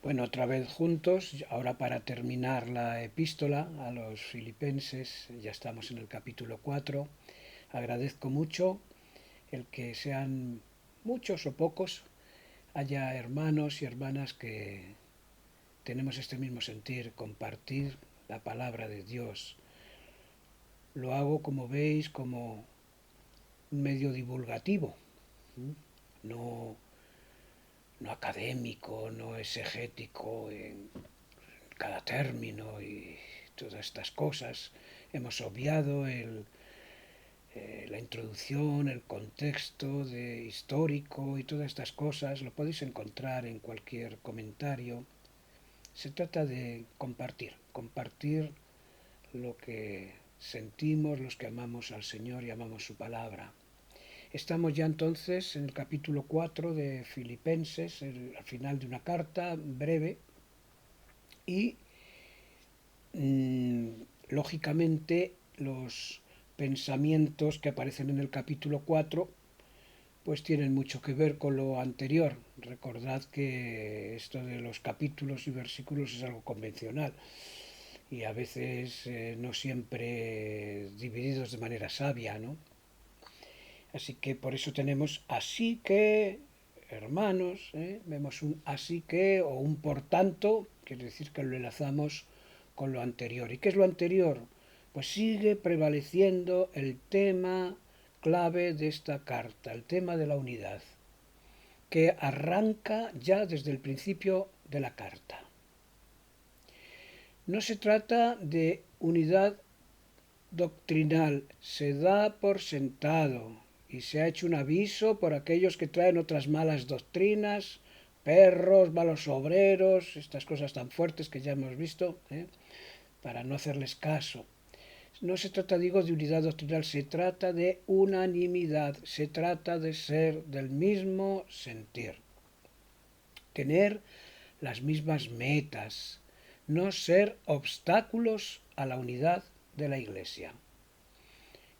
Bueno, otra vez juntos, ahora para terminar la epístola a los filipenses, ya estamos en el capítulo 4. Agradezco mucho el que sean muchos o pocos, haya hermanos y hermanas que tenemos este mismo sentir, compartir la palabra de Dios. Lo hago, como veis, como un medio divulgativo, no, no académico, no exegético en cada término y todas estas cosas. Hemos obviado la introducción, el contexto de histórico y todas estas cosas. Lo podéis encontrar en cualquier comentario. Se trata de compartir lo que sentimos los que amamos al Señor y amamos su palabra. Estamos ya entonces en el capítulo 4 de Filipenses, al final de una carta breve y mm, lógicamente los pensamientos que aparecen en el capítulo 4 pues tienen mucho que ver con lo anterior. Recordad que esto de los capítulos y versículos es algo convencional y a veces no siempre divididos de manera sabia, ¿no? Así que por eso tenemos así que, hermanos, vemos un así que o un por tanto, quiere decir que lo enlazamos con lo anterior. ¿Y qué es lo anterior? Pues sigue prevaleciendo el tema clave de esta carta, el tema de la unidad, que arranca ya desde el principio de la carta. No se trata de unidad doctrinal, se da por sentado y se ha hecho un aviso por aquellos que traen otras malas doctrinas, perros, malos obreros, estas cosas tan fuertes que ya hemos visto, para no hacerles caso. No se trata, digo, de unidad doctrinal, se trata de unanimidad, se trata de ser del mismo sentir, tener las mismas metas, no ser obstáculos a la unidad de la Iglesia.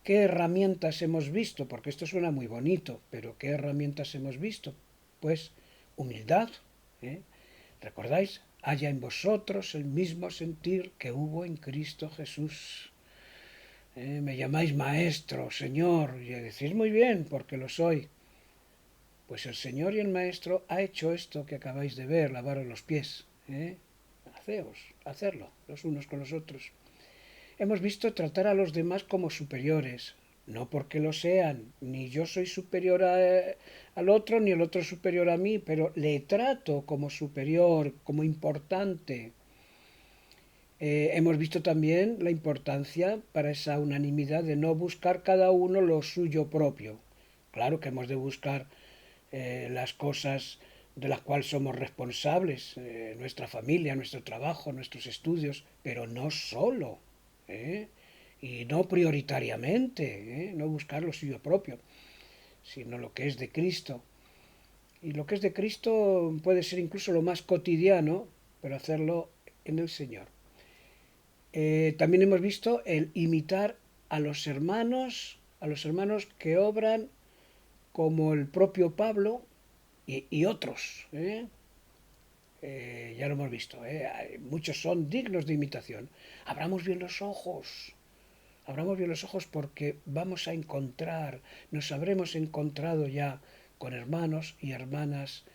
¿Qué herramientas hemos visto? Porque esto suena muy bonito, pero ¿qué herramientas hemos visto? Pues humildad. ¿eh? ¿Recordáis? Haya en vosotros el mismo sentir que hubo en Cristo Jesús. Me llamáis maestro, Señor, y decís muy bien, porque lo soy. Pues el Señor y el Maestro ha hecho esto que acabáis de ver, lavaros los pies. Hacerlo, los unos con los otros. Hemos visto tratar a los demás como superiores, no porque lo sean, ni yo soy superior al otro, ni el otro superior a mí, pero le trato como superior, como importante. Hemos visto también la importancia para esa unanimidad de no buscar cada uno lo suyo propio. Claro que hemos de buscar las cosas de las cuales somos responsables, nuestra familia, nuestro trabajo, nuestros estudios, pero no solo, ¿eh? Y no prioritariamente, no buscar lo suyo propio, sino lo que es de Cristo. Y lo que es de Cristo puede ser incluso lo más cotidiano, pero hacerlo en el Señor. También hemos visto el imitar a los hermanos que obran como el propio Pablo y otros. Ya lo hemos visto, muchos son dignos de imitación. Abramos bien los ojos, abramos bien los ojos porque vamos a encontrar, nos habremos encontrado ya con hermanos y hermanas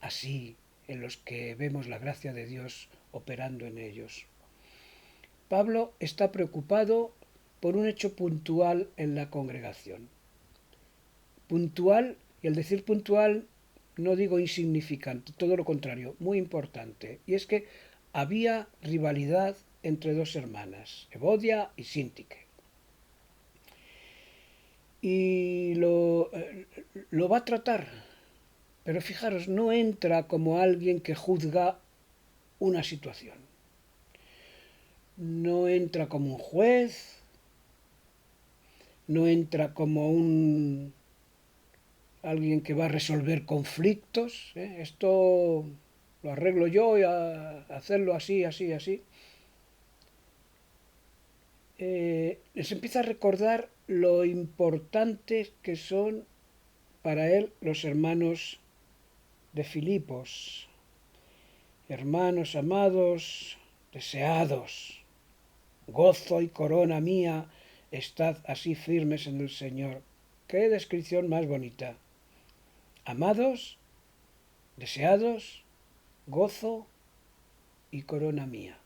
así, en los que vemos la gracia de Dios operando en ellos. Pablo está preocupado por un hecho puntual en la congregación. Puntual, y al decir puntual no digo insignificante, todo lo contrario, muy importante. Y es que había rivalidad entre dos hermanas, Evodia y Síntique. Y lo va a tratar, pero fijaros, no entra como alguien que juzga una situación. No entra como un juez, no entra como alguien que va a resolver conflictos. Esto lo arreglo yo y hacerlo así, así, así. Les empieza a recordar lo importantes que son para él los hermanos de Filipos. Hermanos amados, deseados, gozo y corona mía, estad así firmes en el Señor. Qué descripción más bonita. Amados, deseados, gozo y corona mía.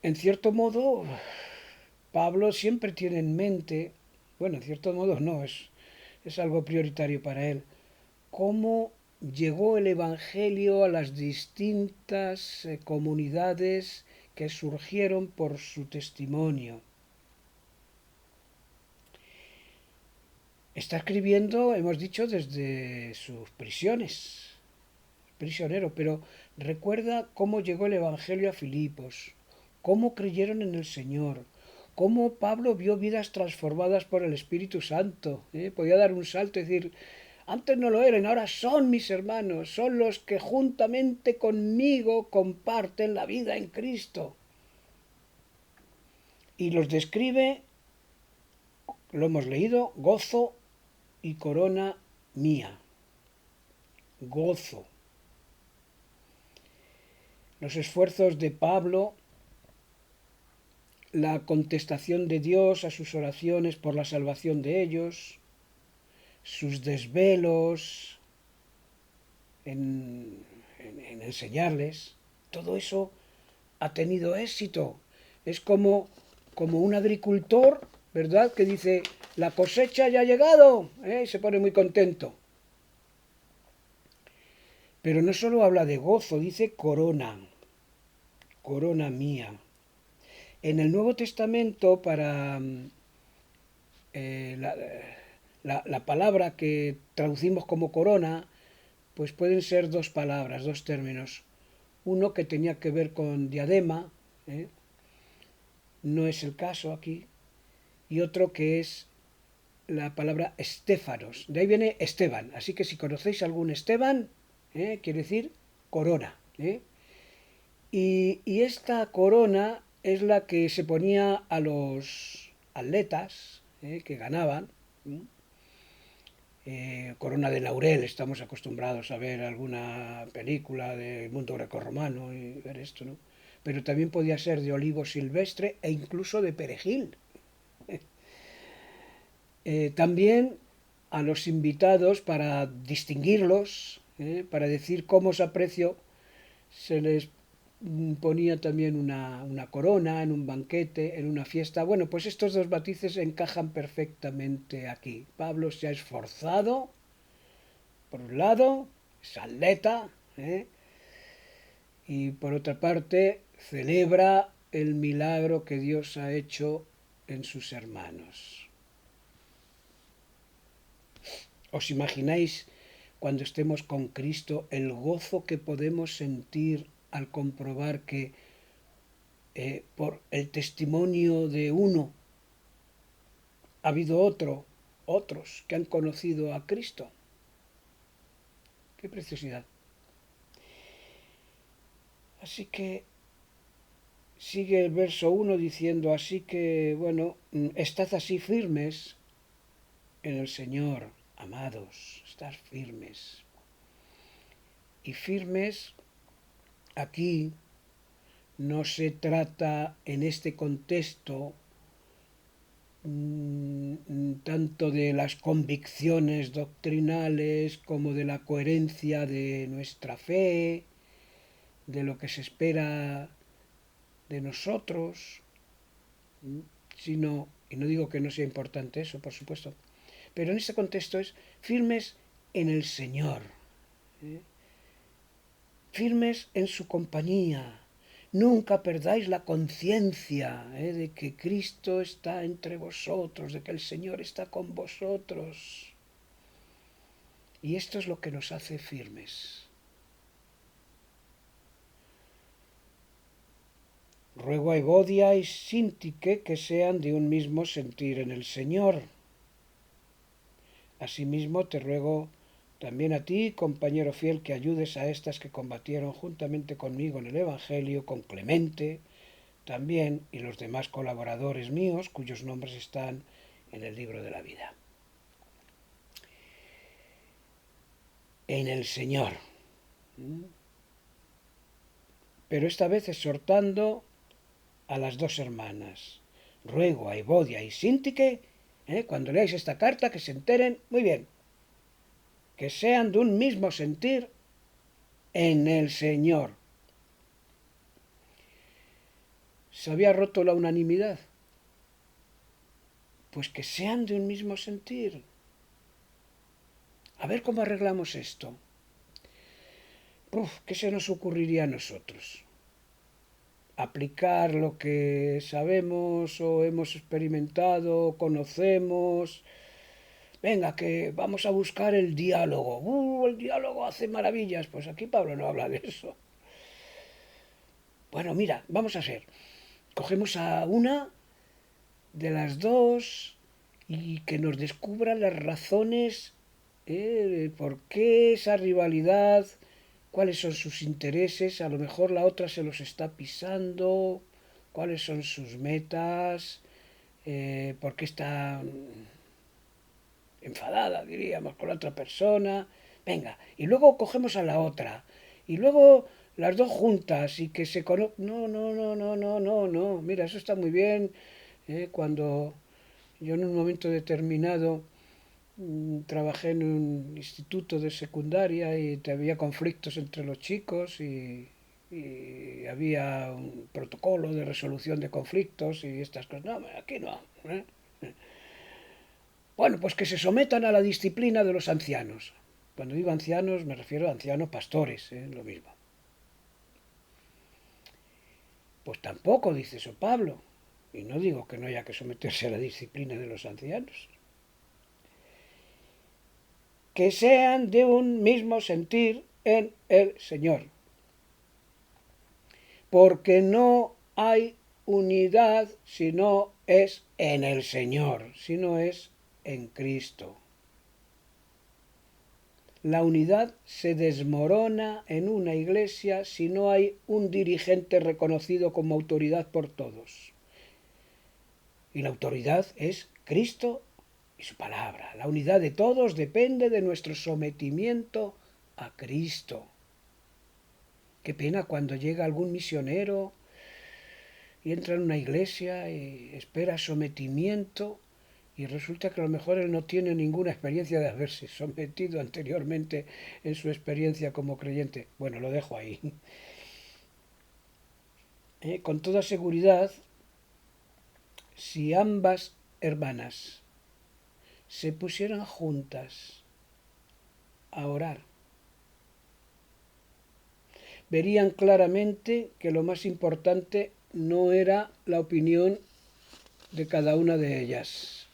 En cierto modo, Pablo siempre tiene en mente, bueno, en cierto modo no, es algo prioritario para él, cómo llegó el Evangelio a las distintas comunidades que surgieron por su testimonio. Está escribiendo, hemos dicho, desde sus prisiones, prisionero, pero recuerda cómo llegó el Evangelio a Filipos, cómo creyeron en el Señor, cómo Pablo vio vidas transformadas por el Espíritu Santo. Podía dar un salto y decir, antes no lo eran, ahora son mis hermanos, son los que juntamente conmigo comparten la vida en Cristo. Y los describe, lo hemos leído, gozo y corona mía. Gozo. Los esfuerzos de Pablo, la contestación de Dios a sus oraciones por la salvación de ellos, sus desvelos en enseñarles, todo eso ha tenido éxito. Es como un agricultor, ¿verdad?, que dice, la cosecha ya ha llegado, y se pone muy contento. Pero no solo habla de gozo, dice corona, corona mía. En el Nuevo Testamento, para la palabra que traducimos como corona, pues pueden ser dos palabras, dos términos. Uno que tenía que ver con diadema, no es el caso aquí, y otro que es la palabra estéfanos. De ahí viene Esteban. Así que si conocéis algún Esteban, quiere decir corona. Y esta corona es la que se ponía a los atletas que ganaban. Corona de laurel, estamos acostumbrados a ver alguna película del mundo grecorromano y ver esto, ¿no? Pero también podía ser de olivo silvestre e incluso de perejil. También a los invitados, para distinguirlos, para decir cómo os aprecio, se les ponía también una corona en un banquete, en una fiesta. Bueno, pues estos dos matices encajan perfectamente aquí. Pablo se ha esforzado, por un lado, es atleta, y por otra parte celebra el milagro que Dios ha hecho en sus hermanos. ¿Os imagináis cuando estemos con Cristo el gozo que podemos sentir al comprobar que por el testimonio de uno ha habido otros que han conocido a Cristo? ¡Qué preciosidad! Así que sigue el verso 1 diciendo, así que, bueno, estad así firmes en el Señor, amados, estad firmes. Y firmes aquí no se trata en este contexto tanto de las convicciones doctrinales como de la coherencia de nuestra fe, de lo que se espera de nosotros, sino, y no digo que no sea importante eso, por supuesto, pero en este contexto es firmes en el Señor, firmes en su compañía. Nunca perdáis la conciencia de que Cristo está entre vosotros, de que el Señor está con vosotros. Y esto es lo que nos hace firmes. Ruego a Evodia y Síntique que sean de un mismo sentir en el Señor. Asimismo te ruego también a ti, compañero fiel, que ayudes a estas que combatieron juntamente conmigo en el Evangelio, con Clemente también, y los demás colaboradores míos, cuyos nombres están en el libro de la vida. en el Señor. Pero esta vez exhortando a las dos hermanas. Ruego a Evodia y Síntique, cuando leáis esta carta, que se enteren, muy bien, que sean de un mismo sentir en el Señor. ¿Se había roto la unanimidad? Pues que sean de un mismo sentir. A ver cómo arreglamos esto. ¿Qué se nos ocurriría a nosotros? Aplicar lo que sabemos o hemos experimentado, conocemos. Venga, que vamos a buscar el diálogo. El diálogo hace maravillas. Pues aquí Pablo no habla de eso. Bueno, mira, vamos a hacer. Cogemos a una de las dos y que nos descubra las razones, por qué esa rivalidad, cuáles son sus intereses, a lo mejor la otra se los está pisando, cuáles son sus metas, por qué está enfadada, diríamos, con la otra persona. Venga, y luego cogemos a la otra, y luego las dos juntas y que se conozcan. No, no, no, no, no, no, no. Mira, eso está muy bien, cuando yo en un momento determinado trabajé en un instituto de secundaria y había conflictos entre los chicos y había un protocolo de resolución de conflictos y estas cosas. No, aquí no. ¿eh? Bueno, pues que se sometan a la disciplina de los ancianos. Cuando digo ancianos me refiero a ancianos pastores, lo mismo. Pues tampoco dice eso Pablo. Y no digo que no haya que someterse a la disciplina de los ancianos. Que sean de un mismo sentir en el Señor. Porque no hay unidad si no es en el Señor, si no es en Cristo. La unidad se desmorona en una iglesia si no hay un dirigente reconocido como autoridad por todos. Y la autoridad es Cristo y su palabra. La unidad de todos depende de nuestro sometimiento a Cristo. Qué pena cuando llega algún misionero y entra en una iglesia y espera sometimiento y resulta que a lo mejor él no tiene ninguna experiencia de haberse sometido anteriormente en su experiencia como creyente. Bueno, lo dejo ahí. Con toda seguridad, si ambas hermanas se pusieran juntas a orar, verían claramente que lo más importante no era la opinión de cada una de ellas.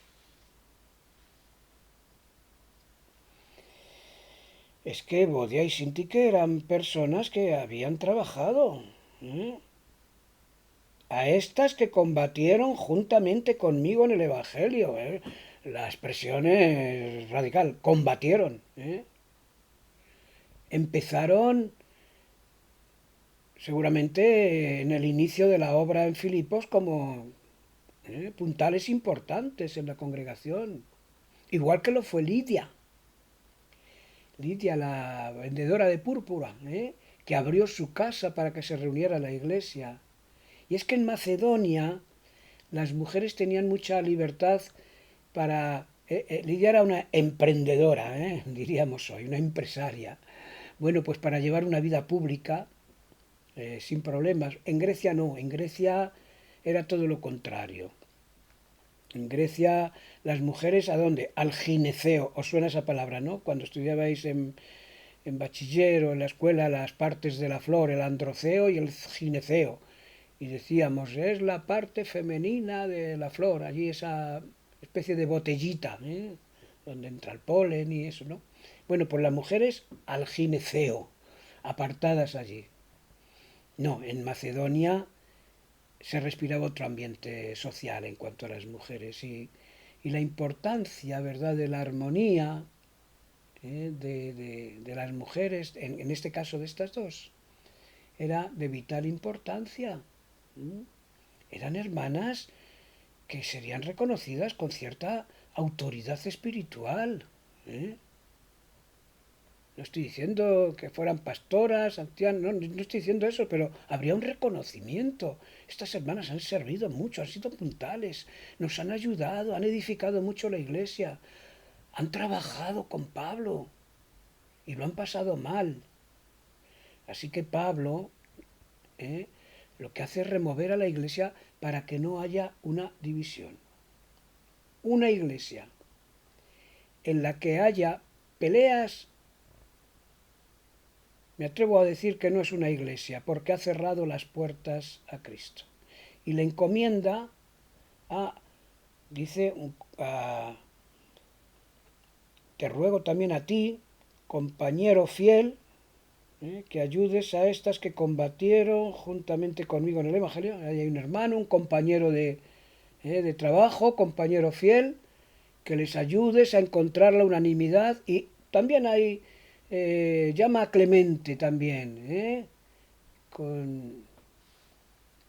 Es que Bodia y Sintique eran personas que habían trabajado. A estas que combatieron juntamente conmigo en el Evangelio. La expresión es radical. Combatieron. Empezaron seguramente en el inicio de la obra en Filipos como puntales importantes en la congregación. Igual que lo fue Lidia. Lidia, la vendedora de púrpura, que abrió su casa para que se reuniera la iglesia. Y es que en Macedonia las mujeres tenían mucha libertad para... Lidia era una emprendedora, diríamos hoy, una empresaria. Bueno, pues para llevar una vida pública sin problemas. En Grecia no, en Grecia era todo lo contrario. En Grecia las mujeres, ¿a dónde? Al gineceo. ¿Os suena esa palabra, no? Cuando estudiabais en bachiller o en la escuela las partes de la flor, el androceo y el gineceo. Y decíamos, es la parte femenina de la flor, allí esa especie de botellita, donde entra el polen y eso, ¿no? Bueno, pues las mujeres al gineceo, apartadas allí. No, en Macedonia se respiraba otro ambiente social en cuanto a las mujeres y la importancia, ¿verdad?, de la armonía de las mujeres, en este caso de estas dos, era de vital importancia. Eran hermanas que serían reconocidas con cierta autoridad espiritual. No estoy diciendo que fueran pastoras, ancianas, no estoy diciendo eso, pero habría un reconocimiento. Estas hermanas han servido mucho, han sido puntales, nos han ayudado, han edificado mucho la iglesia, han trabajado con Pablo y lo han pasado mal. Así que Pablo lo que hace es remover a la iglesia para que no haya una división. Una iglesia en la que haya peleas, me atrevo a decir que no es una iglesia, porque ha cerrado las puertas a Cristo. Y le encomienda dice, te ruego también a ti, compañero fiel, que ayudes a estas que combatieron juntamente conmigo en el Evangelio. Ahí hay un hermano, un compañero de trabajo, compañero fiel, que les ayudes a encontrar la unanimidad. Y también hay, llama a Clemente también, con,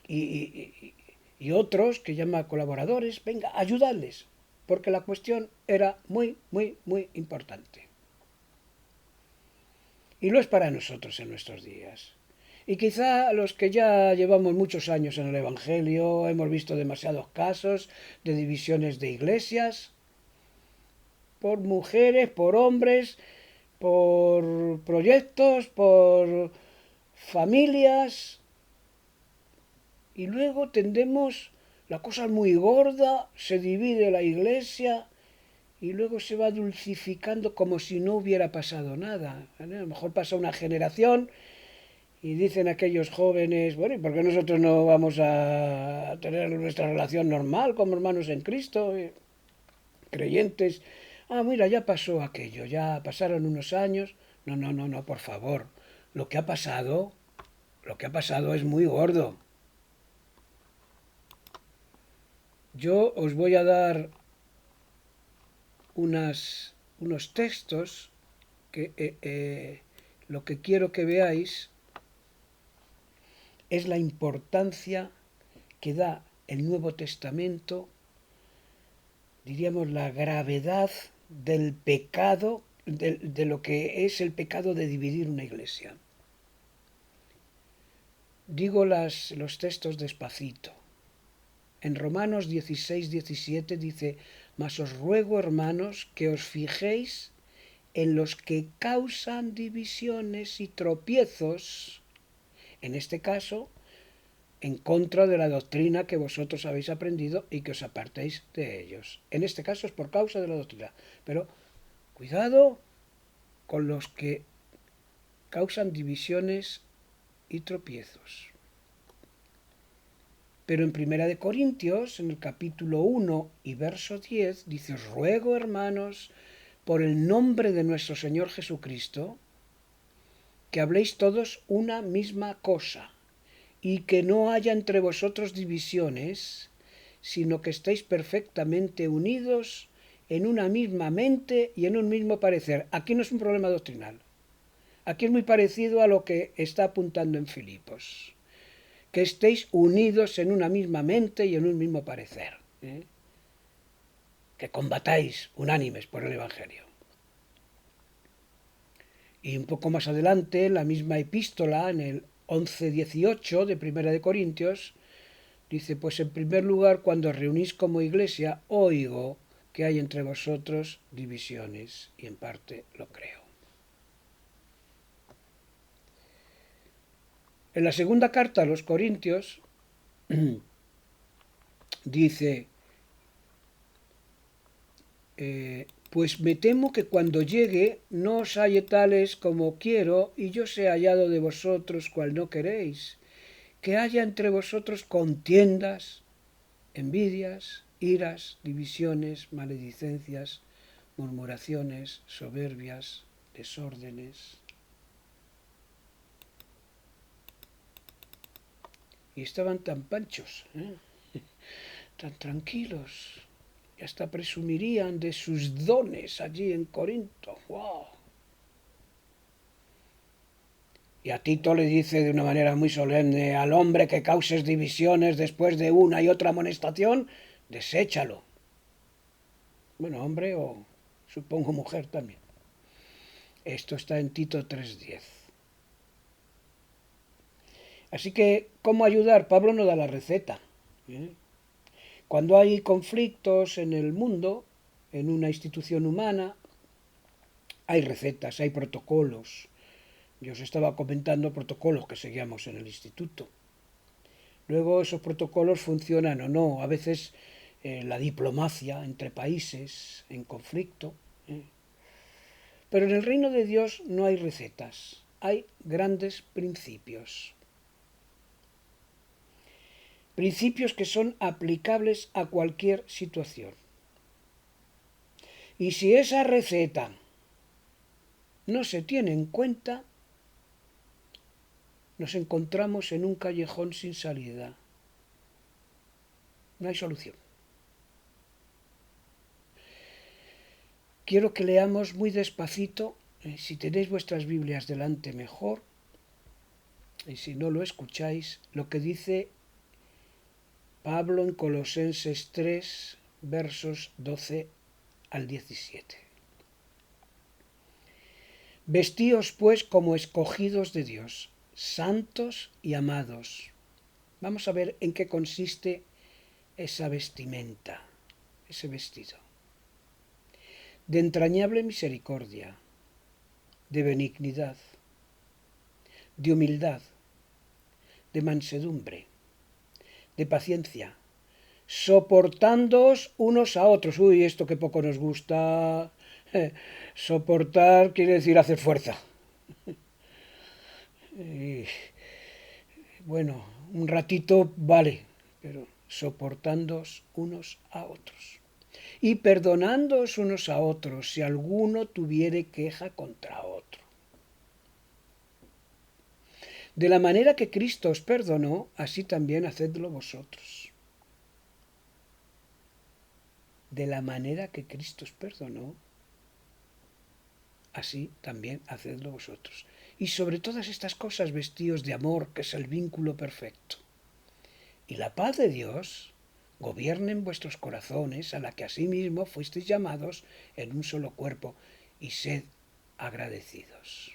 y otros que llama a colaboradores, venga, ayudadles, porque la cuestión era muy, muy, muy importante. Y lo es para nosotros en nuestros días. Y quizá los que ya llevamos muchos años en el Evangelio hemos visto demasiados casos de divisiones de iglesias, por mujeres, por hombres, por proyectos, por familias. Y luego tendemos, la cosa es muy gorda, se divide la iglesia y luego se va dulcificando como si no hubiera pasado nada. ¿Vale? A lo mejor pasa una generación y dicen aquellos jóvenes, bueno, ¿y por qué nosotros no vamos a tener nuestra relación normal como hermanos en Cristo, creyentes? Ah, mira, ya pasó aquello, ya pasaron unos años. No, no, no, no, por favor. Lo que ha pasado, lo que ha pasado es muy gordo. Yo os voy a dar unos textos que lo que quiero que veáis es la importancia que da el Nuevo Testamento, diríamos la gravedad del pecado, de lo que es el pecado de dividir una iglesia. Digo los textos despacito. En Romanos 16, 17 dice, mas os ruego, hermanos, que os fijéis en los que causan divisiones y tropiezos, en este caso, en contra de la doctrina que vosotros habéis aprendido y que os apartéis de ellos. En este caso es por causa de la doctrina. Pero cuidado con los que causan divisiones y tropiezos. Pero en Primera de Corintios, en el capítulo 1 y verso 10, dice, os ruego, hermanos, por el nombre de nuestro Señor Jesucristo, que habléis todos una misma cosa, y que no haya entre vosotros divisiones, sino que estéis perfectamente unidos en una misma mente y en un mismo parecer. Aquí no es un problema doctrinal. Aquí es muy parecido a lo que está apuntando en Filipos. Que estéis unidos en una misma mente y en un mismo parecer. Que combatáis unánimes por el Evangelio. Y un poco más adelante, la misma epístola, en el 11:18 de Primera de Corintios, dice, pues en primer lugar, cuando os reunís como iglesia, oigo que hay entre vosotros divisiones, y en parte lo creo. En la segunda carta a los Corintios dice, pues me temo que cuando llegue no os halle tales como quiero, y yo sea hallado de vosotros cual no queréis, que haya entre vosotros contiendas, envidias, iras, divisiones, maledicencias, murmuraciones, soberbias, desórdenes. Y estaban tan panchos, tan tranquilos, y hasta presumirían de sus dones allí en Corinto. ¡Wow! Y a Tito le dice de una manera muy solemne, al hombre que causes divisiones después de una y otra amonestación, deséchalo. Bueno, hombre o supongo mujer también. Esto está en Tito 3:10. Así que, ¿cómo ayudar? Pablo no da la receta. ¿eh? Cuando hay conflictos en el mundo, en una institución humana, hay recetas, hay protocolos. Yo os estaba comentando protocolos que seguíamos en el instituto. Luego esos protocolos funcionan o no. A veces la diplomacia entre países en conflicto. Pero en el reino de Dios no hay recetas, hay grandes principios. Principios que son aplicables a cualquier situación. Y si esa receta no se tiene en cuenta, nos encontramos en un callejón sin salida. No hay solución. Quiero que leamos muy despacito, si tenéis vuestras Biblias delante mejor, y si no lo escucháis, lo que dice Pablo en Colosenses 3, versos 12 al 17. Vestíos pues como escogidos de Dios, santos y amados. Vamos a ver en qué consiste esa vestimenta, ese vestido. De entrañable misericordia, de benignidad, de humildad, de mansedumbre, de paciencia, soportándoos unos a otros. Uy, esto que poco nos gusta. Soportar quiere decir hacer fuerza. Y, bueno, un ratito vale, pero soportándoos unos a otros. Y perdonándoos unos a otros si alguno tuviere queja contra otro. De la manera que Cristo os perdonó, así también hacedlo vosotros. De la manera que Cristo os perdonó, así también hacedlo vosotros. Y sobre todas estas cosas vestíos de amor, que es el vínculo perfecto. Y la paz de Dios gobierne en vuestros corazones, a la que asimismo fuisteis llamados en un solo cuerpo, y sed agradecidos.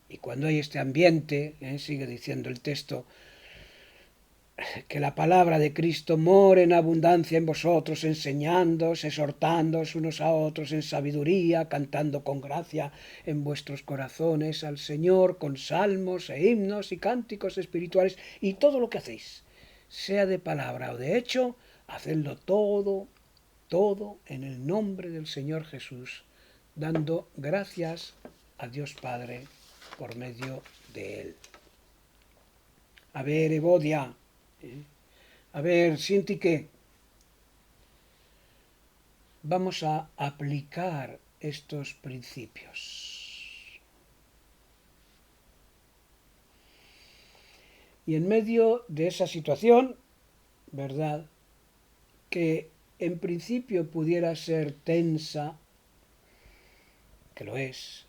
Y cuando hay este ambiente, sigue diciendo el texto, que la palabra de Cristo more en abundancia en vosotros, enseñándoos, exhortándoos unos a otros en sabiduría, cantando con gracia en vuestros corazones al Señor, con salmos e himnos y cánticos espirituales, y todo lo que hacéis, sea de palabra o de hecho, hacedlo todo, todo en el nombre del Señor Jesús, dando gracias a Dios Padre por medio de Él. A ver, Evodia, a ver, Sinti, que vamos a aplicar estos principios. Y en medio de esa situación, ¿verdad?, que en principio pudiera ser tensa, que lo es,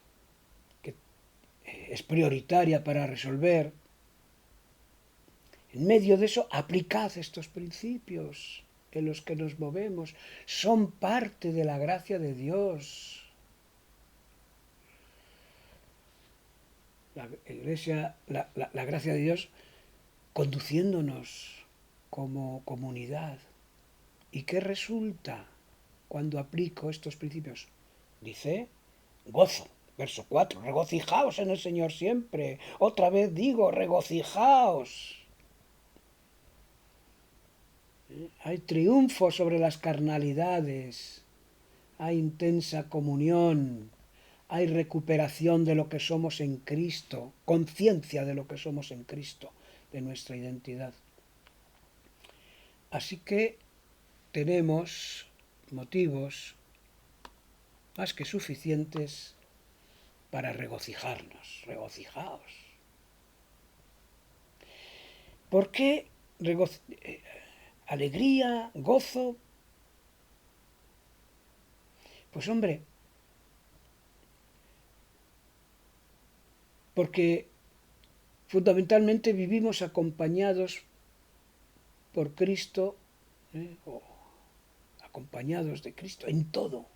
que es prioritaria para resolver, en medio de eso, aplicad estos principios en los que nos movemos. Son parte de la gracia de Dios. La Iglesia, la gracia de Dios conduciéndonos como comunidad. ¿Y qué resulta cuando aplico estos principios? Dice, gozo. Verso 4, regocijaos en el Señor siempre. Otra vez digo, regocijaos. Hay triunfo sobre las carnalidades, hay intensa comunión, hay recuperación de lo que somos en Cristo, conciencia de lo que somos en Cristo, de nuestra identidad. Así que tenemos motivos más que suficientes para regocijarnos. Regocijaos. ¿Por qué alegría, gozo? Pues hombre, porque fundamentalmente vivimos acompañados por Cristo, o acompañados de Cristo en todo.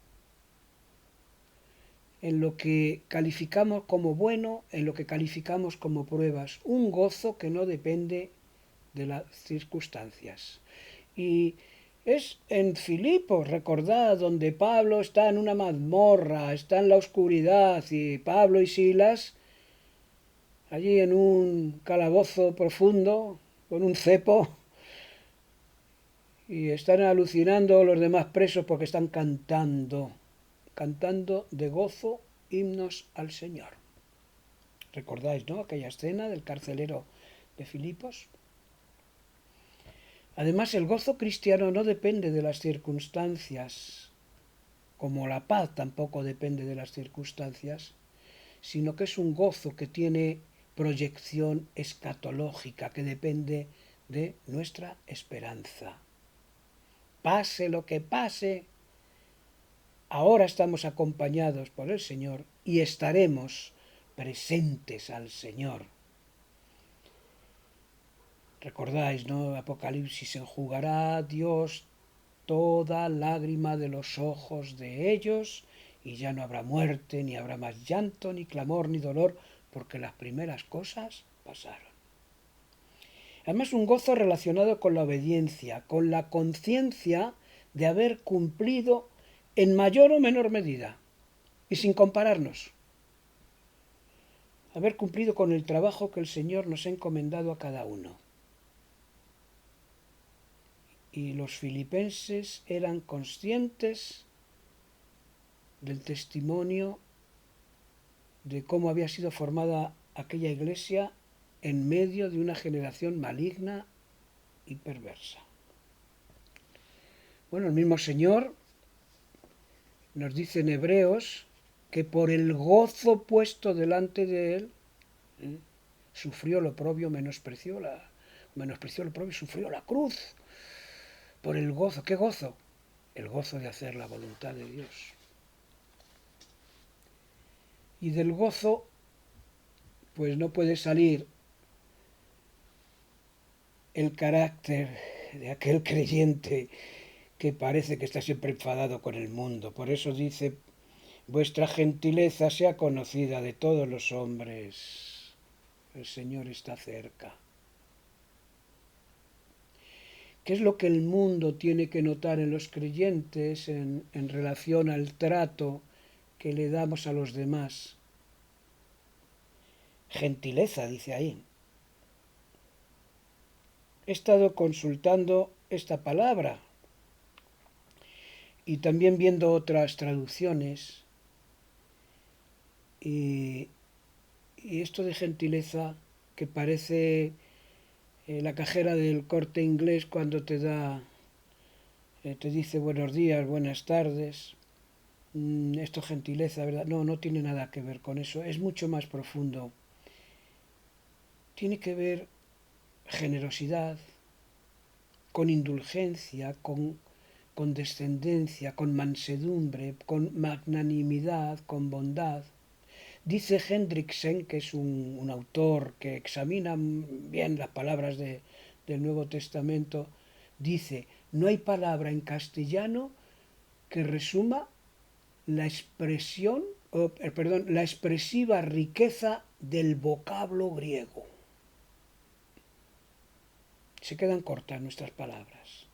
en lo que calificamos como bueno, en lo que calificamos como pruebas. Un gozo que no depende de las circunstancias. Y es en Filipos, recordad, donde Pablo está en una mazmorra, está en la oscuridad, y Pablo y Silas allí en un calabozo profundo, con un cepo, y están alucinando los demás presos porque están cantando de gozo himnos al Señor. ¿Recordáis, no? Aquella escena del carcelero de Filipos. Además, el gozo cristiano no depende de las circunstancias, como la paz tampoco depende de las circunstancias, sino que es un gozo que tiene proyección escatológica, que depende de nuestra esperanza. Pase lo que pase, ahora estamos acompañados por el Señor y estaremos presentes al Señor. Recordáis, ¿no? Apocalipsis: enjugará Dios toda lágrima de los ojos de ellos, y ya no habrá muerte, ni habrá más llanto, ni clamor, ni dolor, porque las primeras cosas pasaron. Además, un gozo relacionado con la obediencia, con la conciencia de haber cumplido en mayor o menor medida, y sin compararnos, haber cumplido con el trabajo que el Señor nos ha encomendado a cada uno. Y los filipenses eran conscientes del testimonio de cómo había sido formada aquella iglesia en medio de una generación maligna y perversa. Bueno, el mismo Señor nos dice en Hebreos que por el gozo puesto delante de él, sufrió lo oprobio, menospreció lo oprobio, sufrió la cruz. Por el gozo. ¿Qué gozo? El gozo de hacer la voluntad de Dios. Y del gozo, pues no puede salir el carácter de aquel creyente que parece que está siempre enfadado con el mundo. Por eso dice: vuestra gentileza sea conocida de todos los hombres. El Señor está cerca. ¿Qué es lo que el mundo tiene que notar en los creyentes en relación al trato que le damos a los demás? Gentileza, dice ahí. He estado consultando esta palabra y también viendo otras traducciones, y esto de gentileza, que parece la cajera del Corte Inglés cuando te dice buenos días, buenas tardes. Esto gentileza, ¿verdad? No, no tiene nada que ver con eso. Es mucho más profundo. Tiene que ver generosidad, con indulgencia, con condescendencia, con mansedumbre, con magnanimidad, con bondad. Dice Hendriksen, que es un autor que examina bien las palabras del Nuevo Testamento, dice: no hay palabra en castellano que resuma la expresión, la expresiva riqueza del vocablo griego. Se quedan cortas nuestras palabras.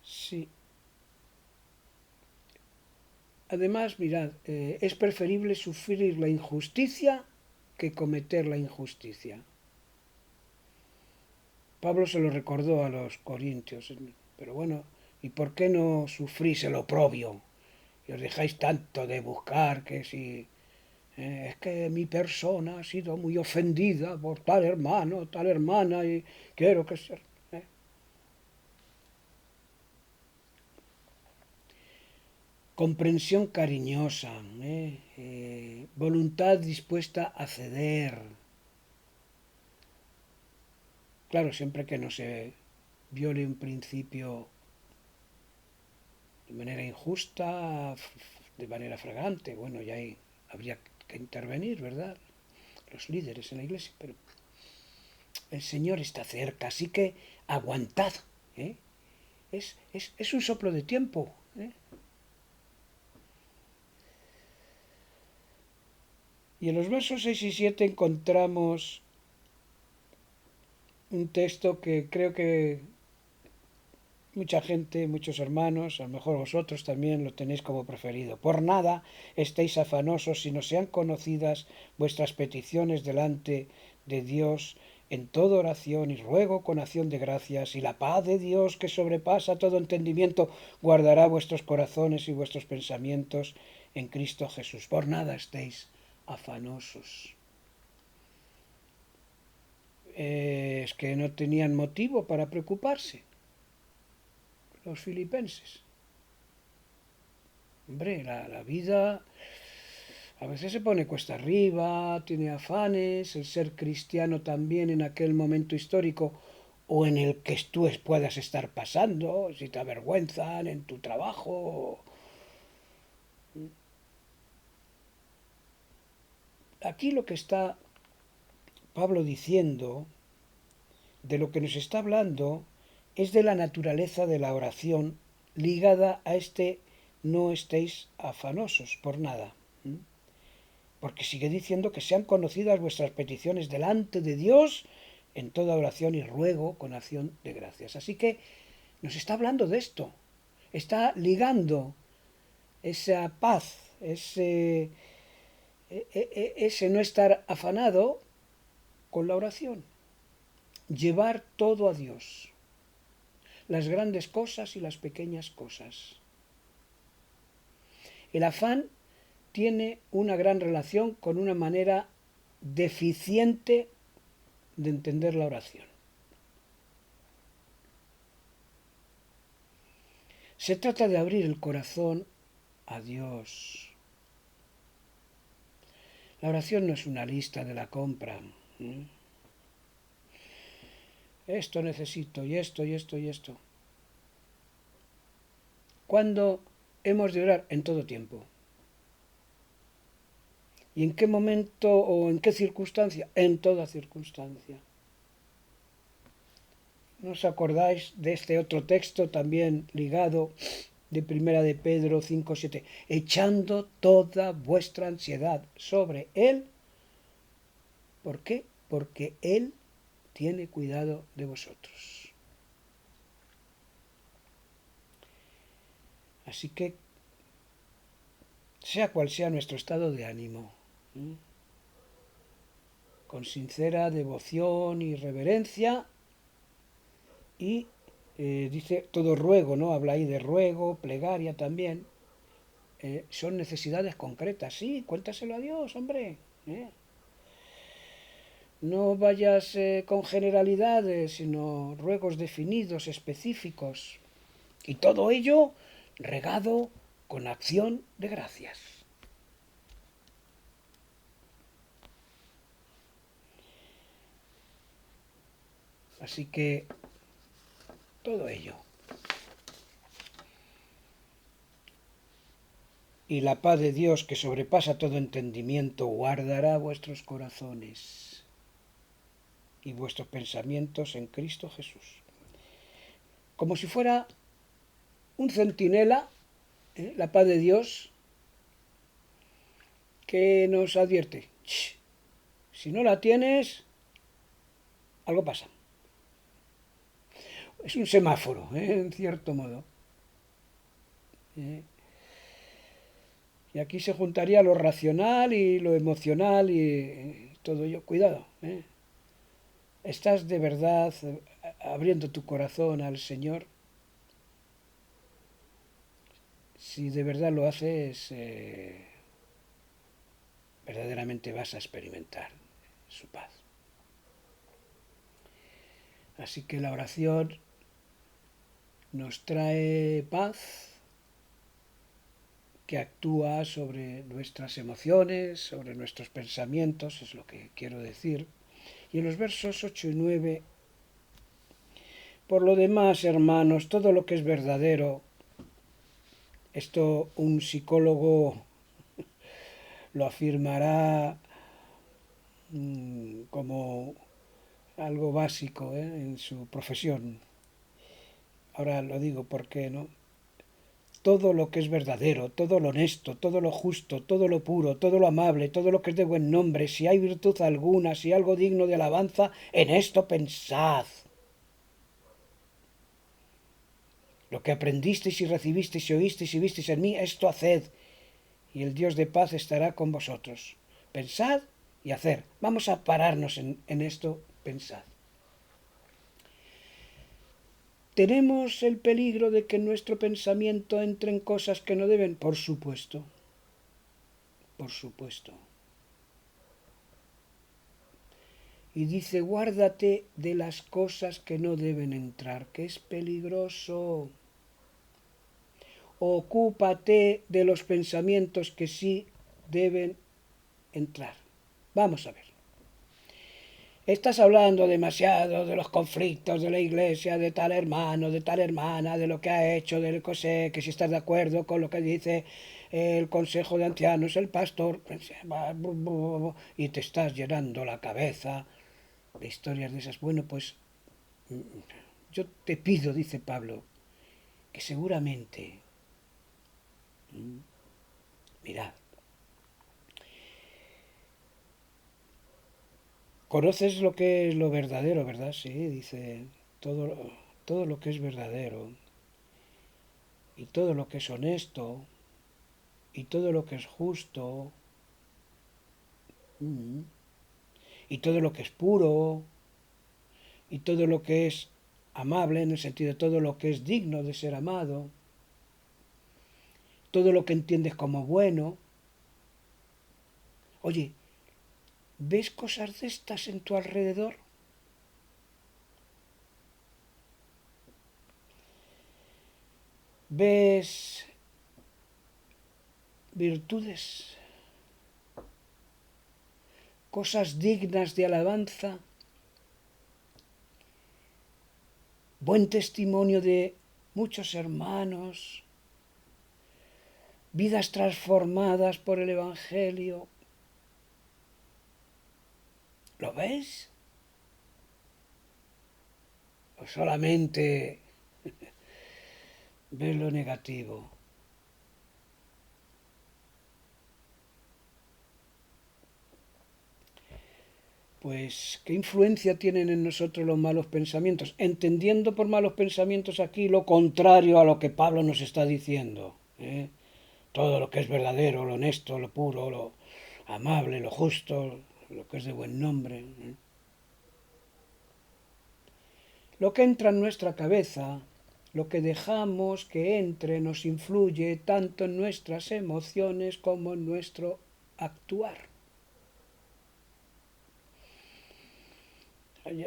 Sí. Además, mirad, es preferible sufrir la injusticia que cometer la injusticia. Pablo se lo recordó a los corintios, pero bueno, ¿y por qué no sufrís el oprobio? Y os dejáis tanto de buscar que si es que mi persona ha sido muy ofendida por tal hermano, tal hermana, y quiero que sea... Comprensión cariñosa, voluntad dispuesta a ceder. Claro, siempre que no se viole un principio de manera injusta, de manera fragante, bueno, ya habría que intervenir, ¿verdad? Los líderes en la iglesia, pero el Señor está cerca, así que aguantad, ¿eh? Es un soplo de tiempo. ¿Eh? Y en los versos 6 y 7 encontramos un texto que creo que mucha gente, muchos hermanos, a lo mejor vosotros también lo tenéis como preferido. Por nada estéis afanosos, sino sean conocidas vuestras peticiones delante de Dios en toda oración y ruego con acción de gracias, y la paz de Dios, que sobrepasa todo entendimiento, guardará vuestros corazones y vuestros pensamientos en Cristo Jesús. Por nada estéis afanosos. Es que no tenían motivo para preocuparse los filipenses. Hombre, la vida a veces se pone cuesta arriba, tiene afanes, el ser cristiano también en aquel momento histórico o en el que tú puedas estar pasando, si te avergüenzan en tu trabajo. Aquí lo que está Pablo diciendo, de lo que nos está hablando, es de la naturaleza de la oración ligada a este no estéis afanosos por nada. Porque sigue diciendo que sean conocidas vuestras peticiones delante de Dios en toda oración y ruego con acción de gracias. Así que nos está hablando de esto. Está ligando esa paz, ese no estar afanado con la oración. Llevar todo a Dios. Las grandes cosas y las pequeñas cosas. El afán tiene una gran relación con una manera deficiente de entender la oración. Se trata de abrir el corazón a Dios. La oración no es una lista de la compra. Esto necesito y esto y esto y esto. ¿Cuándo hemos de orar? En todo tiempo. ¿Y en qué momento o en qué circunstancia? En toda circunstancia. ¿No os acordáis de este otro texto también ligado de Primera de Pedro 5:7? Echando toda vuestra ansiedad sobre Él. ¿Por qué? Porque Él tiene cuidado de vosotros. Así que, sea cual sea nuestro estado de ánimo, con sincera devoción y reverencia, y dice todo ruego, ¿no? Habla ahí de ruego, plegaria también. Son necesidades concretas, sí, cuéntaselo a Dios, hombre. No vayas con generalidades, sino ruegos definidos, específicos. Y todo ello regado con acción de gracias. Así que todo ello. Y la paz de Dios, que sobrepasa todo entendimiento, guardará vuestros corazones y vuestros pensamientos en Cristo Jesús. Como si fuera un centinela, la paz de Dios, que nos advierte. Si no la tienes, algo pasa. Es un semáforo, en cierto modo. Y aquí se juntaría lo racional y lo emocional y todo ello. Cuidado. ¿Estás de verdad abriendo tu corazón al Señor? Si de verdad lo haces, verdaderamente vas a experimentar su paz. Así que la oración nos trae paz, que actúa sobre nuestras emociones, sobre nuestros pensamientos, es lo que quiero decir. Y en los versos 8 y 9, por lo demás, hermanos, todo lo que es verdadero, esto un psicólogo lo afirmará como algo básico en su profesión. ahora lo digo porque, ¿no? Todo lo que es verdadero, todo lo honesto, todo lo justo, todo lo puro, todo lo amable, todo lo que es de buen nombre, si hay virtud alguna, si hay algo digno de alabanza, en esto pensad. Lo que aprendisteis y recibisteis y oísteis y visteis en mí, esto haced, y el Dios de paz estará con vosotros. Pensad y hacer. Vamos a pararnos en esto, pensad. ¿Tenemos el peligro de que nuestro pensamiento entre en cosas que no deben? Por supuesto, por supuesto. Y dice, guárdate de las cosas que no deben entrar, que es peligroso. Ocúpate de los pensamientos que sí deben entrar. Vamos a ver. Estás hablando demasiado de los conflictos de la iglesia, de tal hermano, de tal hermana, de lo que ha hecho, de lo que sé, que si estás de acuerdo con lo que dice el consejo de ancianos, el pastor, y te estás llenando la cabeza de historias de esas. Bueno, pues yo te pido, dice Pablo, que seguramente, mirad, conoces lo que es lo verdadero, ¿verdad? Sí, dice todo, todo lo que es verdadero y todo lo que es honesto y todo lo que es justo y todo lo que es puro y todo lo que es amable en el sentido de todo lo que es digno de ser amado, todo lo que entiendes como bueno. Oye, ¿ves cosas de estas en tu alrededor? ¿Ves virtudes, cosas dignas de alabanza, buen testimonio de muchos hermanos, vidas transformadas por el Evangelio? ¿Lo ves? ¿O solamente ves lo negativo? Pues, ¿qué influencia tienen en nosotros los malos pensamientos? Entendiendo por malos pensamientos aquí lo contrario a lo que Pablo nos está diciendo, ¿eh? Todo lo que es verdadero, lo honesto, lo puro, lo amable, lo justo, lo que es de buen nombre, ¿eh? Lo que entra en nuestra cabeza, lo que dejamos que entre, nos influye tanto en nuestras emociones como en nuestro actuar.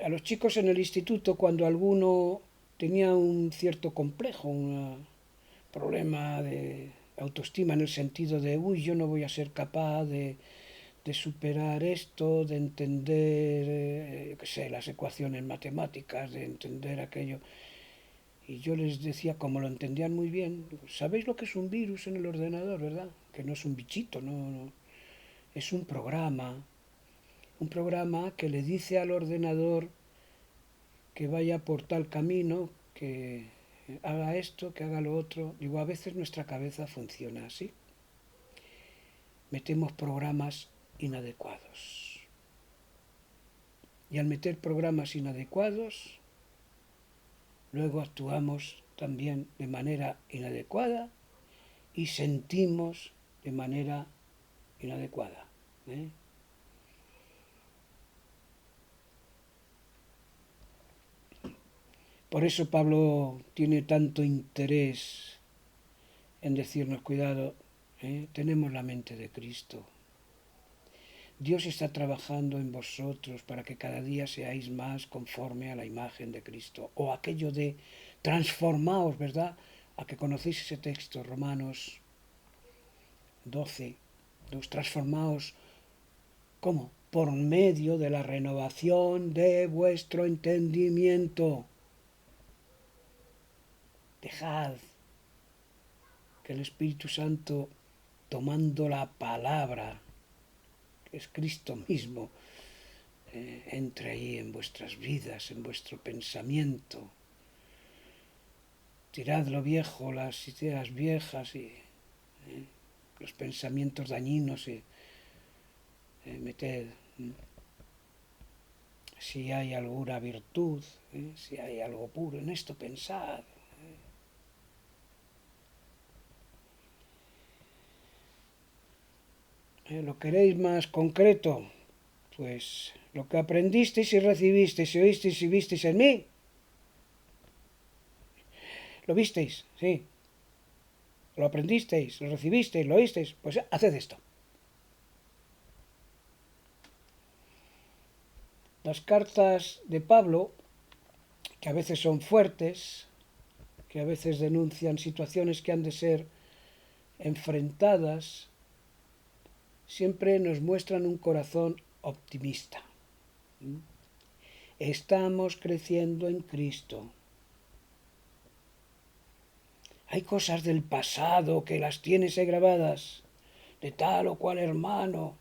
A los chicos en el instituto, cuando alguno tenía un cierto complejo, un problema de autoestima en el sentido de, uy, yo no voy a ser capaz de superar esto, de entender, qué sé, las ecuaciones matemáticas, de entender aquello. Y yo les decía, como lo entendían muy bien, ¿sabéis lo que es un virus en el ordenador, verdad? Que no es un bichito, no. Es un programa que le dice al ordenador que vaya por tal camino, que haga esto, que haga lo otro. Digo, a veces nuestra cabeza funciona así. Metemos programas inadecuados. Y al meter programas inadecuados, luego actuamos también de manera inadecuada y sentimos de manera inadecuada, ¿eh? Por eso Pablo tiene tanto interés en decirnos, cuidado, tenemos la mente de Cristo. Dios está trabajando en vosotros para que cada día seáis más conforme a la imagen de Cristo. O aquello de transformaos, ¿verdad? A que conocéis ese texto, Romanos 12, transformaos, ¿cómo? Por medio de la renovación de vuestro entendimiento. Dejad que el Espíritu Santo, tomando la palabra, que es Cristo mismo, entre ahí en vuestras vidas, en vuestro pensamiento, tirad lo viejo, las ideas viejas y los pensamientos dañinos y meted si hay alguna virtud, si hay algo puro, en esto pensad. ¿Lo queréis más concreto? Pues lo que aprendisteis y recibisteis y oísteis y visteis en mí. ¿Lo visteis? Sí. ¿Lo aprendisteis? ¿Lo recibisteis? ¿Lo oísteis? Pues haced esto. Las cartas de Pablo, que a veces son fuertes, que a veces denuncian situaciones que han de ser enfrentadas, siempre nos muestran un corazón optimista. Estamos creciendo en Cristo. Hay cosas del pasado que las tienes ahí grabadas, de tal o cual hermano.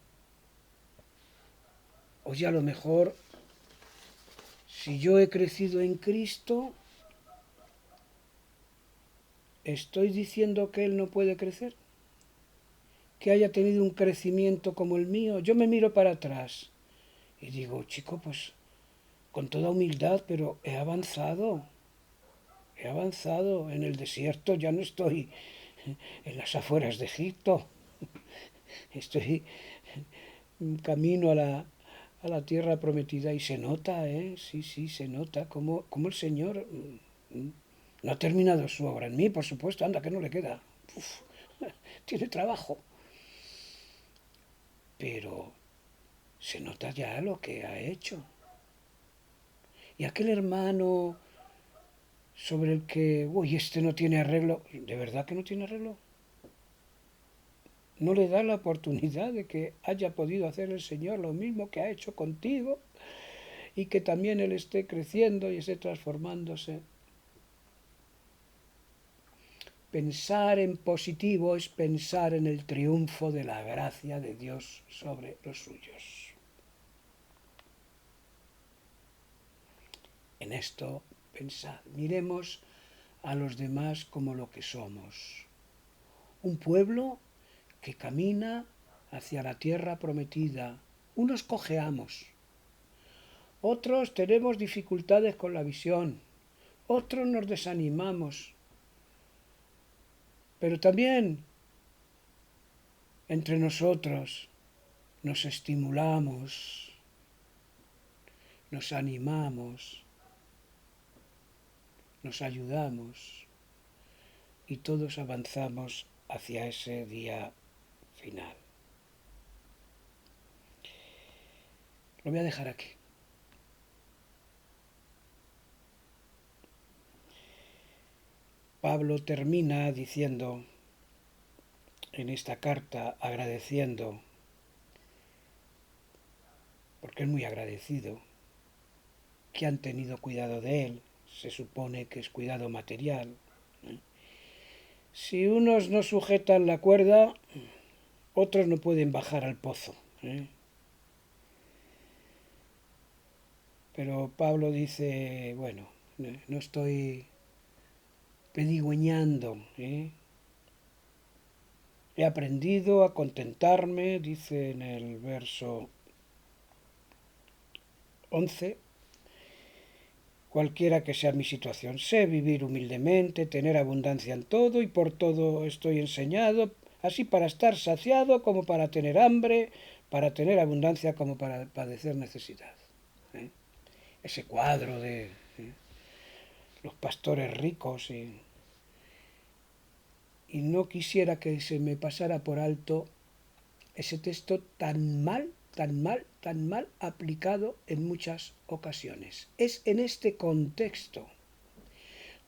Oye, a lo mejor, si yo he crecido en Cristo, ¿estoy diciendo que Él no puede crecer? ¿Que haya tenido un crecimiento como el mío? Yo me miro para atrás y digo, chico, pues con toda humildad, pero he avanzado. He avanzado en el desierto, ya no estoy en las afueras de Egipto. Estoy camino a la tierra prometida y se nota, sí, sí, se nota como el Señor no ha terminado su obra en mí, por supuesto, anda, que no le queda. Uf, tiene trabajo. Pero se nota ya lo que ha hecho. Y aquel hermano sobre el que, uy, este no tiene arreglo, ¿de verdad que no tiene arreglo? No le da la oportunidad de que haya podido hacer el Señor lo mismo que ha hecho contigo y que también Él esté creciendo y esté transformándose. Pensar en positivo es pensar en el triunfo de la gracia de Dios sobre los suyos. En esto pensad, miremos a los demás como lo que somos. Un pueblo que camina hacia la tierra prometida. Unos cojeamos, otros tenemos dificultades con la visión, otros nos desanimamos, pero también entre nosotros nos estimulamos, nos animamos, nos ayudamos y todos avanzamos hacia ese día final. Lo voy a dejar aquí. Pablo termina diciendo en esta carta, agradeciendo, porque es muy agradecido, que han tenido cuidado de él. Se supone que es cuidado material. Si unos no sujetan la cuerda, otros no pueden bajar al pozo. Pero Pablo dice, bueno, no estoy pedigüeñando. He aprendido a contentarme, dice en el verso 11, cualquiera que sea mi situación. Sé vivir humildemente, tener abundancia en todo y por todo estoy enseñado, así para estar saciado como para tener hambre, para tener abundancia como para padecer necesidad. Ese cuadro de los pastores ricos y no quisiera que se me pasara por alto ese texto tan mal aplicado en muchas ocasiones. Es en este contexto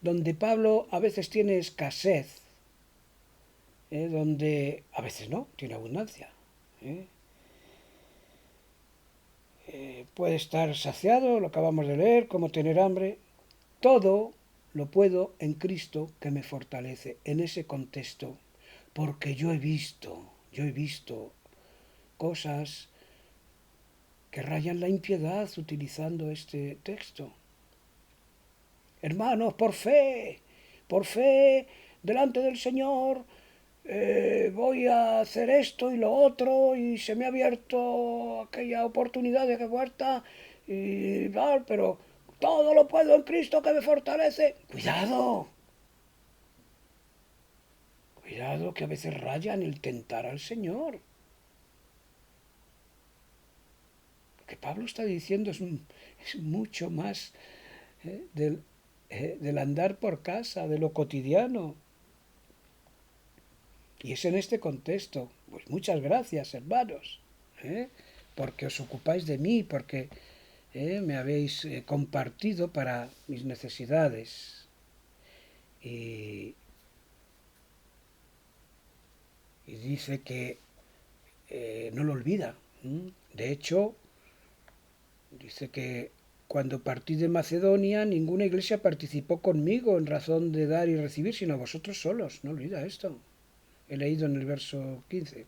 donde Pablo a veces tiene escasez, donde a veces no, tiene abundancia. Puede estar saciado, lo acabamos de leer, como tener hambre. Todo lo puedo en Cristo que me fortalece en ese contexto, porque yo he visto cosas que rayan la impiedad utilizando este texto. Hermanos, por fe, por fe, delante del Señor, voy a hacer esto y lo otro, y se me ha abierto aquella oportunidad de puerta, y tal, pero todo lo puedo en Cristo que me fortalece. Cuidado, cuidado, que a veces rayan el tentar al Señor. Lo que Pablo está diciendo es mucho más del andar por casa, de lo cotidiano. Y es en este contexto. Pues muchas gracias, hermanos, ¿eh? Porque os ocupáis de mí, porque me habéis compartido para mis necesidades. Y, y dice que no lo olvida. De hecho, dice que cuando partí de Macedonia, ninguna iglesia participó conmigo en razón de dar y recibir, sino vosotros solos. No olvida esto. He leído en el verso 15.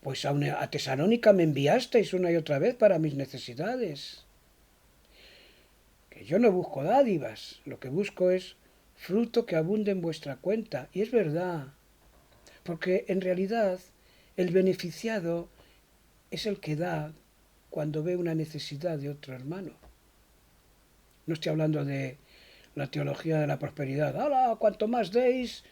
Pues a Tesalónica me enviasteis una y otra vez para mis necesidades. Que yo no busco dádivas, lo que busco es fruto que abunde en vuestra cuenta. Y es verdad, porque en realidad el beneficiado es el que da cuando ve una necesidad de otro hermano. No estoy hablando de la teología de la prosperidad. ¡Hala! Cuanto más deis,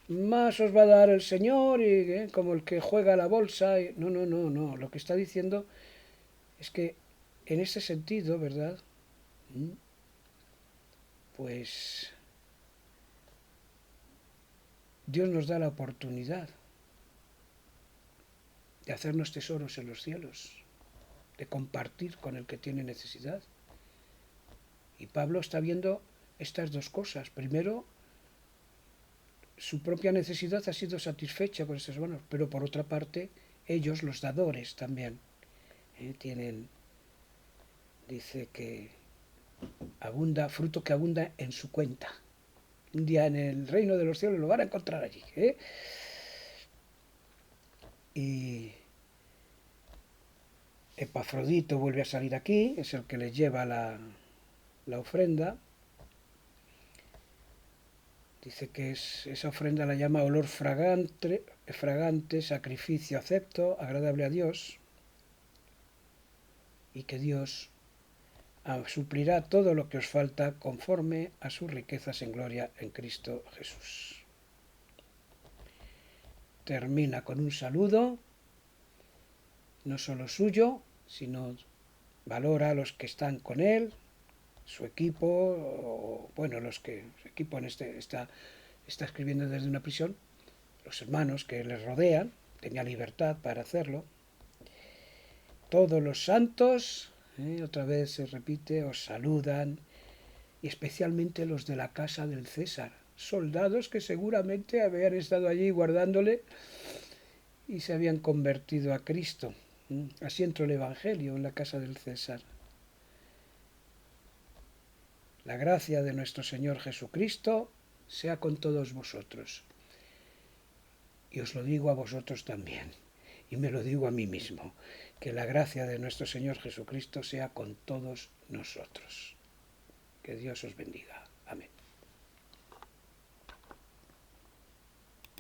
más os va a dar el Señor, y como el que juega a la bolsa. No, no, no, no. Lo que está diciendo es que en ese sentido, ¿verdad? Pues Dios nos da la oportunidad de hacernos tesoros en los cielos, de compartir con el que tiene necesidad. Y Pablo está viendo estas dos cosas. Primero, su propia necesidad ha sido satisfecha por estos hermanos, pero por otra parte, ellos, los dadores, también tienen, dice que abunda, fruto que abunda en su cuenta. Un día en el reino de los cielos lo van a encontrar allí. Y Epafrodito vuelve a salir aquí, es el que les lleva la ofrenda. Dice que esa ofrenda la llama olor fragante, sacrificio acepto, agradable a Dios, y que Dios suplirá todo lo que os falta conforme a sus riquezas en gloria en Cristo Jesús. Termina con un saludo, no solo suyo, sino valora a los que están con él, su equipo, o, bueno, su equipo está escribiendo desde una prisión, los hermanos que les rodean, tenía libertad para hacerlo. Todos los santos, otra vez se repite, os saludan, y especialmente los de la casa del César, soldados que seguramente habían estado allí guardándole y se habían convertido a Cristo. Así entró el Evangelio en la casa del César. La gracia de nuestro Señor Jesucristo sea con todos vosotros. Y os lo digo a vosotros también, y me lo digo a mí mismo, que la gracia de nuestro Señor Jesucristo sea con todos nosotros. Que Dios os bendiga.